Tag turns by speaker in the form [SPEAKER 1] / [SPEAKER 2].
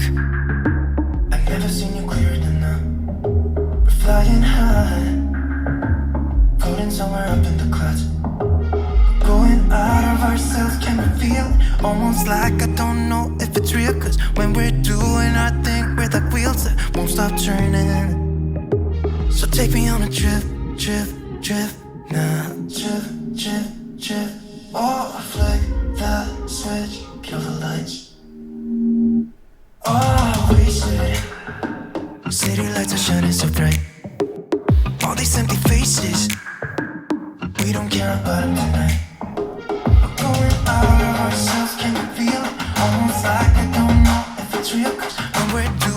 [SPEAKER 1] I've never seen you clearer than now. We're flying high, floating somewhere up in the clouds. We're going out of ourselves, can we feel it? Almost like I don't know if it's real. Cause when we're doing our thing, we're like wheels that won't stop turning. So take me on a trip, trip, trip now. Trip, trip, trip. Oh, flick the switch, kill the lights. Oh, wasted. City lights are shining so bright. All these empty faces, we don't care about them tonight. We're going out of ourselves, can you feel it? Almost like I don't know if it's real. Cause when we're doing